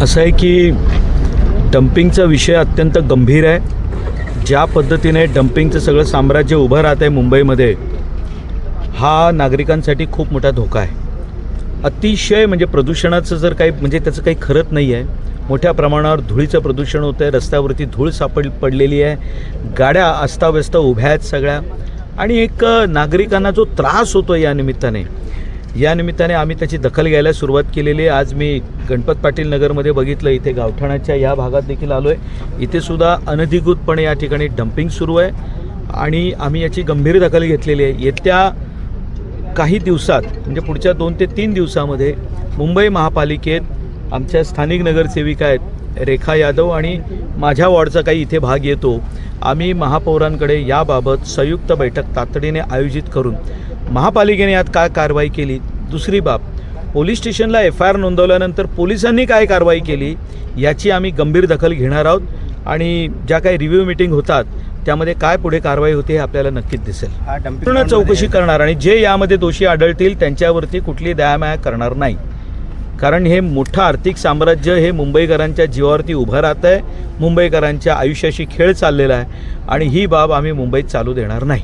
असं आहे की डम्पिंगचा विषय अत्यंत गंभीर आहे। ज्या पद्धतीने डम्पिंगचं सगळं साम्राज्य उभं राहत आहे मुंबईमध्ये, हा नागरिकांसाठी खूप मोठा धोका आहे। अतिशय म्हणजे प्रदूषणाचं जर काही म्हणजे त्याचं काही खरंच नाही आहे। मोठ्या प्रमाणावर धुळीचं प्रदूषण होतं आहे, रस्त्यावरती धूळ पडलेली आहे, गाड्या अस्ताव्यस्त उभ्या आहेत सगळ्या, आणि एक नागरिकांना जो त्रास होतो या निमित्ताने आम्ही त्याची दखल घ्यायला सुरुवात केलेली आहे। आज मी गणपत पाटील नगरमध्ये बघितलं, इथे गावठाणाच्या या भागात देखील आलो आहे। इथे सुद्धा अनधिकृतपणे या ठिकाणी डम्पिंग सुरू आहे आणि आम्ही याची गंभीर दखल घेतलेली आहे। येत्या काही दिवसात म्हणजे पुढच्या 2 ते 3 दिवसामध्ये मुंबई महापालिकेत आमच्या स्थानिक नगरसेविका आहेत रेखा यादव आणि माझ्या वॉर्डचा काही इथे भाग येतो, आम्ही महापौरांकडे याबाबत संयुक्त बैठक तातडीने आयोजित करून महापालिकेने यात काय कारवाई केली, दुसरी बाब पोलीस स्टेशनला FIR नोंदवल्यानंतर पोलिसांनी काय कारवाई केली याची आम्ही गंभीर दखल घेणार आहोत आणि ज्या काही रिव्ह्यू मीटिंग होतात त्यामध्ये काय पुढे कारवाई होते हे आपल्याला नक्कीच दिसेल। पूर्ण चौकशी करणार आणि जे यामध्ये दोषी आढळतील त्यांच्यावरती कुठली दयामाया करणार नाही, कारण हे मोठं आर्थिक साम्राज्य हे मुंबईकरांच्या जीवावरती उभं राहतं आहे, मुंबईकरांच्या आयुष्याशी खेळ चाललेला आहे आणि ही बाब आम्ही मुंबईत चालू देणार नाही।